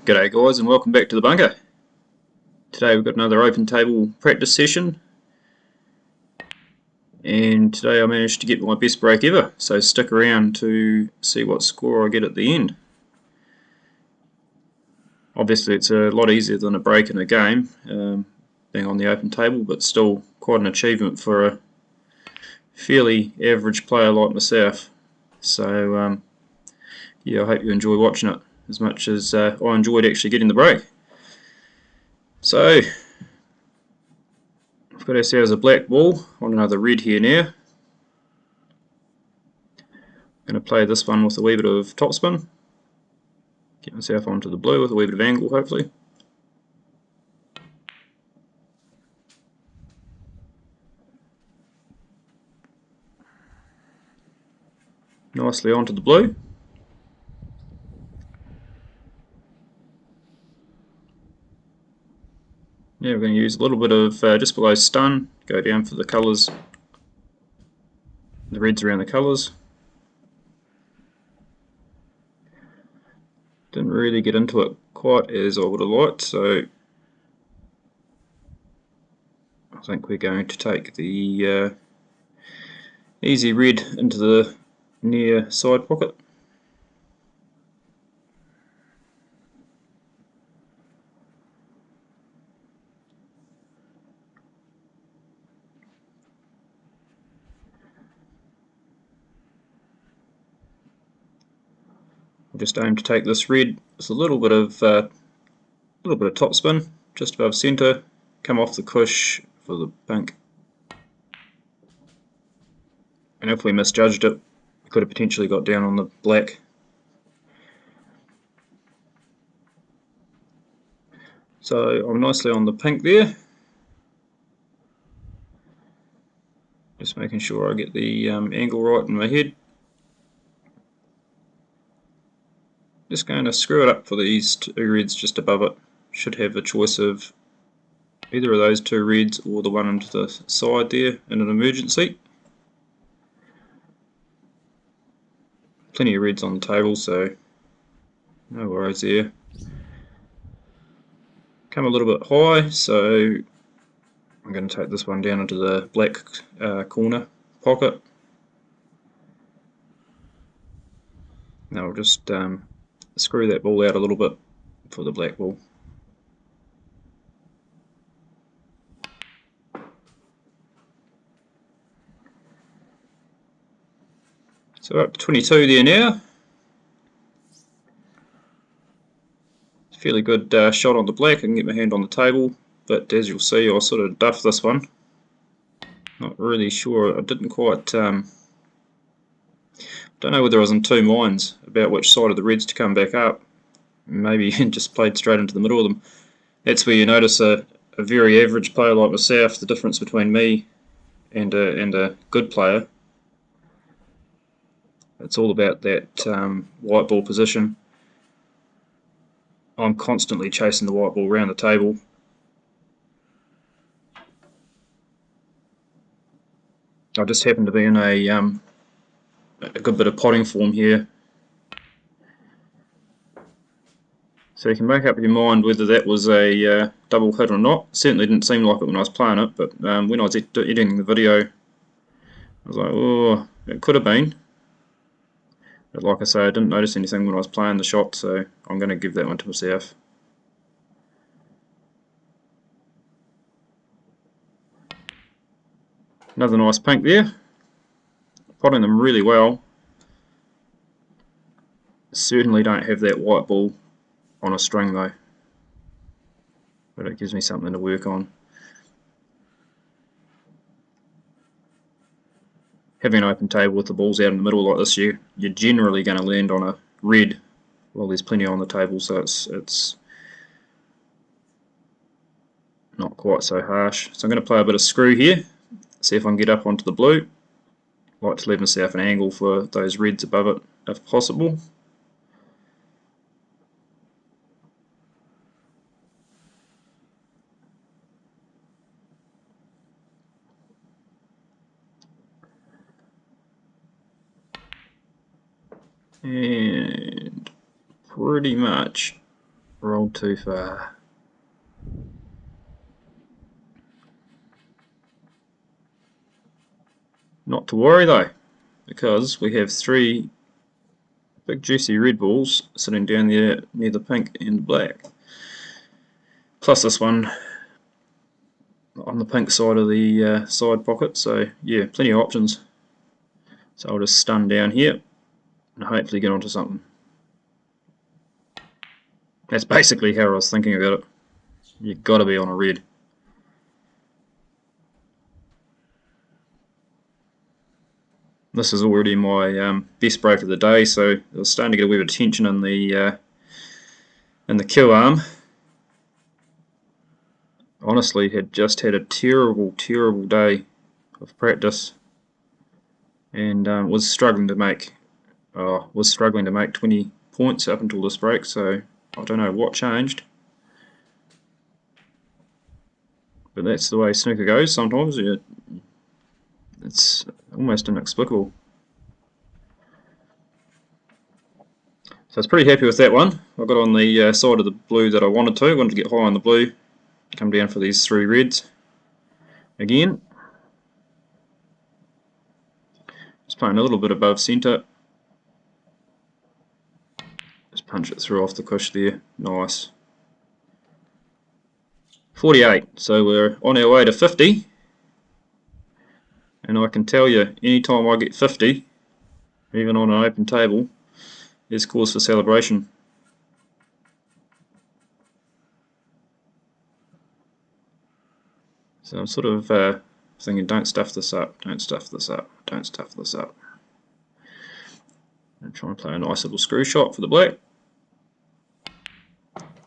G'day guys and welcome back to the bunker. Today we've got another open table practice session and today I managed to get my best break ever, so stick around to see what score I get at the end. Obviously it's a lot easier than a break in a game, being on the open table, but still quite an achievement for a fairly average player like myself. So yeah, I hope you enjoy watching it as much as I enjoyed actually getting the break. So we've got ourselves a black ball on another red here now. I'm going to play this one with a wee bit of topspin. Get myself onto the blue with a wee bit of angle hopefully. Nicely onto the blue. Now we're going to use a little bit of just below stun, go down for the colours, the reds around the colours. Didn't really get into it quite as I would have liked, so I think we're going to take the easy red into the near side pocket. I'll just aim to take this red with a little bit of top spin just above centre, come off the cush for the pink. And if we misjudged it, we could have potentially got down on the black. So I'm nicely on the pink there. Just making sure I get the angle right in my head. Just going to screw it up for these two reds just above it. Should have a choice of either of those two reds or the one into the side there in an emergency. Plenty of reds on the table, so no worries there. Come a little bit high, so I'm going to take this one down into the black corner pocket. Now I'll just screw that ball out a little bit for the black ball. So up to 22 there now. Fairly good shot on the black. I can get my hand on the table, but as you'll see I sort of duffed this one. Not really sure, I didn't quite, don't know whether I was in two minds about which side of the reds to come back up. Maybe just played straight into the middle of them. That's where you notice a very average player like myself, the difference between me and a good player. It's all about that white ball position. I'm constantly chasing the white ball around the table. I just happen to be in a good bit of potting form here. So you can make up your mind whether that was a double hit or not. It certainly didn't seem like it when I was playing it, but when I was editing the video, I was like, oh, it could have been. But like I say, I didn't notice anything when I was playing the shot, so I'm going to give that one to myself. Another nice pink there. Potting them really well. Certainly don't have that white ball on a string though, but it gives me something to work on. Having an open table with the balls out in the middle like this, you're generally going to land on a red. Well, there's plenty on the table, so it's not quite so harsh. So I'm going to play a bit of screw here, see if I can get up onto the blue. I like to leave myself an angle for those reds above it if possible. And pretty much Rolled too far. Not to worry though, because we have 3 big juicy red balls sitting down there near the pink and black. Plus this one on the pink side of the side pocket, so yeah, plenty of options. So I'll just stun down here and hopefully get onto something. That's basically how I was thinking about it. You've got to be on a red. This is already my best break of the day, so I was starting to get a wee bit of tension in the Q arm. Honestly, had just had a terrible day of practice, and was struggling to make 20 points up until this break. So I don't know what changed, but that's the way snooker goes sometimes. It's almost inexplicable. So I was pretty happy with that one. I got on the side of the blue that I wanted to. I wanted to get high on the blue, come down for these 3 reds again. Just playing a little bit above centre. Just punch it through off the cush there. Nice. 48. So we're on our way to 50. And I can tell you, anytime I get 50, even on an open table, there's cause for celebration. So I'm sort of thinking, don't stuff this up, don't stuff this up, don't stuff this up. And try and play a nice little screw shot for the black.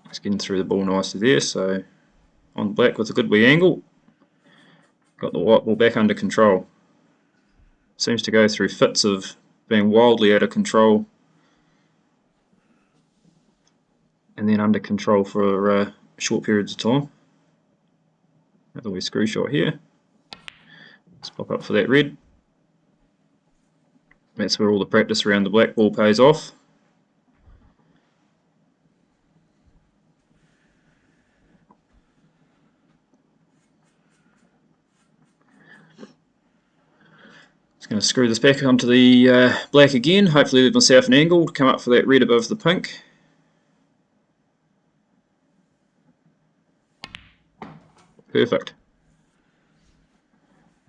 It's getting through the ball nicely there, so on black with a good wee angle. Got the white ball back under control. Seems to go through fits of being wildly out of control and then under control for short periods of time. Another wee screw shot here. Let's pop up for that red. That's where all the practice around the black ball pays off. Just going to screw this back onto the black again, hopefully leave myself an angle to come up for that red above the pink. Perfect.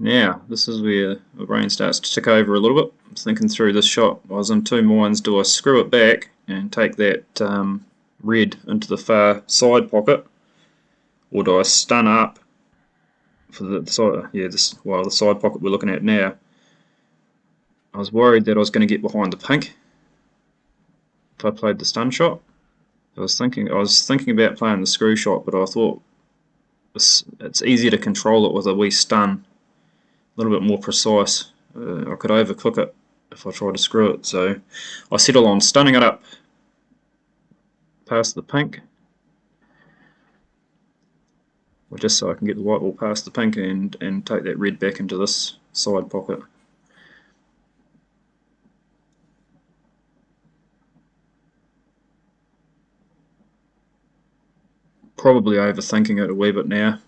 Now, this is where my brain starts to tick over a little bit. I'm thinking through this shot. I was in 2 minds. Do I screw it back and take that red into the far side pocket, or do I stun up for the side? Yeah, the side pocket we're looking at now. I was worried that I was going to get behind the pink if I played the stun shot. I was thinking about playing the screw shot, but I thought it's easier to control it with a wee stun. A little bit more precise. I could overcook it if I tried to screw it, so I settle on stunning it up past the pink, or just so I can get the white ball past the pink and take that red back into this side pocket. Probably overthinking it a wee bit now,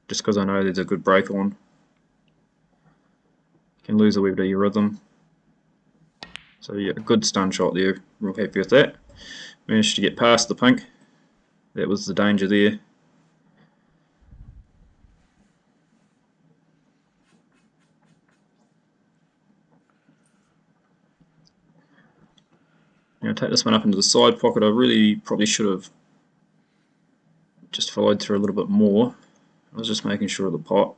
just because I know there's a good break on. Can lose a wee bit of your rhythm. So yeah, a good stun shot there, real happy with that. Managed to get past the pink, that was the danger there. Now take this one up into the side pocket. I really probably should have just followed through a little bit more. I was just making sure of the pot.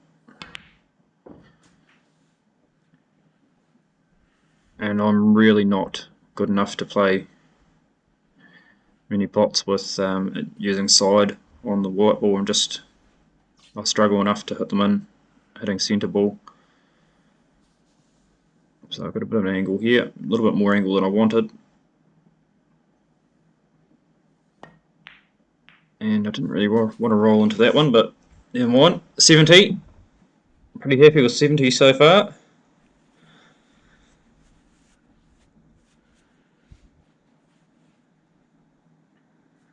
And I'm really not good enough to play many pots with using side on the white ball. I struggle enough to hit them in, hitting centre ball. So I've got a bit of an angle here, a little bit more angle than I wanted. And I didn't really want to roll into that one, but never mind. 70. Pretty happy with 70 so far.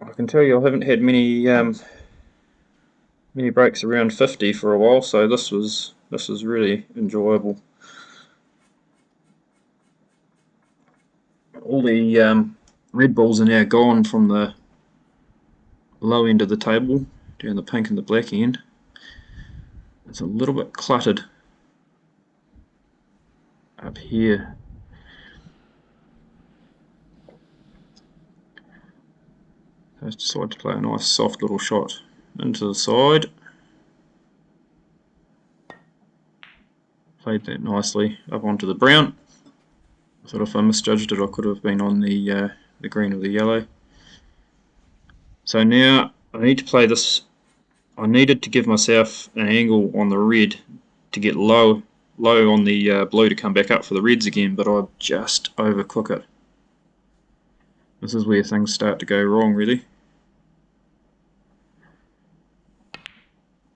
I can tell you I haven't had many many breaks around 50 for a while, so this was really enjoyable. All the red balls are now gone from the low end of the table, down the pink and the black end. It's a little bit cluttered up here. So I decided to play a nice soft little shot into the side. Played that nicely up onto the brown. I thought if I misjudged it I could have been on the green or the yellow. So now I need to play this. I needed to give myself an angle on the red to get low on the blue to come back up for the reds again, but I just overcook it. This is where things start to go wrong, really.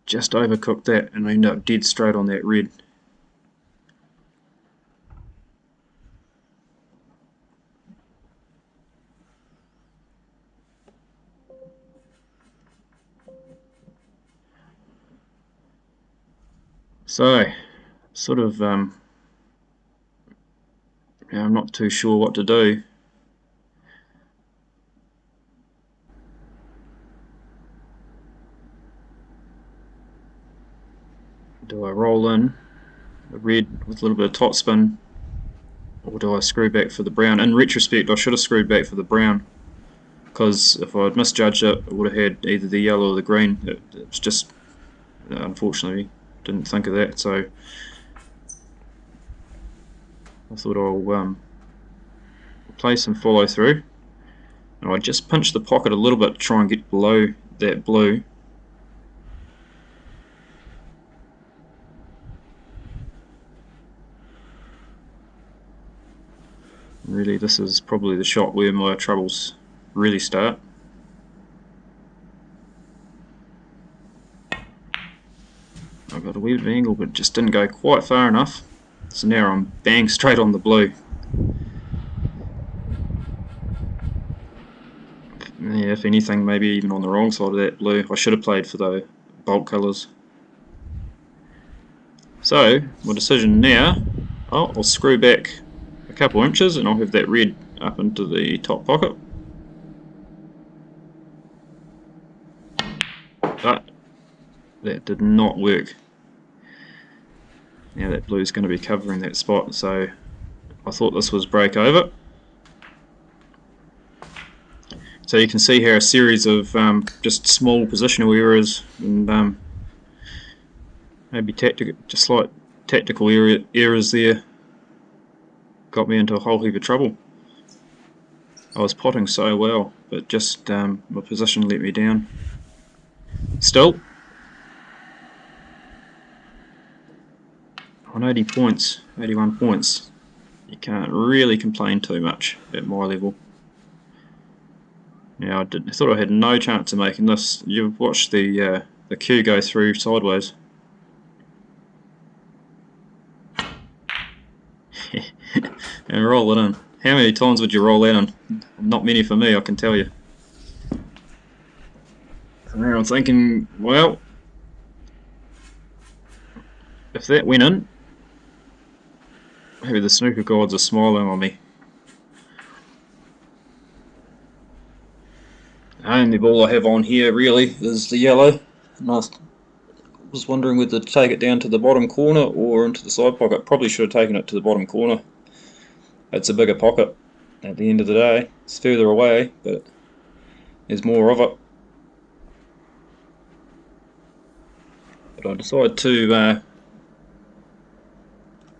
Just overcooked that and I end up dead straight on that red. So, sort of, I'm not too sure what to do. Do I roll in the red with a little bit of top spin, or do I screw back for the brown? In retrospect, I should have screwed back for the brown, because if I'd misjudged it, I would have had either the yellow or the green. It was just, unfortunately, didn't think of that, so I thought I'll play some follow through. And I just pinch the pocket a little bit to try and get below that blue. Really, this is probably the shot where my troubles really start. I got a wee bit of angle, but it just didn't go quite far enough. So now I'm bang straight on the blue. Yeah, if anything, maybe even on the wrong side of that blue. I should have played for the bulk colours. So, my decision now, I'll screw back a couple inches and I'll have that red up into the top pocket. But that did not work. Now that blue is going to be covering that spot, so I thought this was break over. So you can see here a series of just small positional errors and maybe just slight tactical errors there got me into a whole heap of trouble. I was potting so well, but just my position let me down. Still, on 80 points, 81 points, you can't really complain too much at my level. Now I thought I had no chance of making this. You've watched the cue go through sideways. And roll it in. How many times would you roll that in? Not many for me, I can tell you. So now I'm thinking, well, if that went in, maybe the snooker gods are smiling on me. The only ball I have on here really is the yellow. And I was wondering whether to take it down to the bottom corner or into the side pocket. Probably should have taken it to the bottom corner. It's a bigger pocket at the end of the day. It's further away, but there's more of it. But I decided to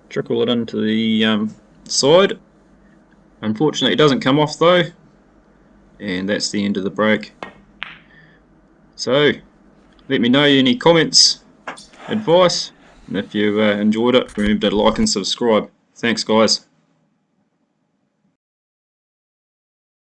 trickle it into the side. Unfortunately it doesn't come off though, and that's the end of the break. So let me know any comments, advice, and if you enjoyed it, remember to like and subscribe. Thanks guys.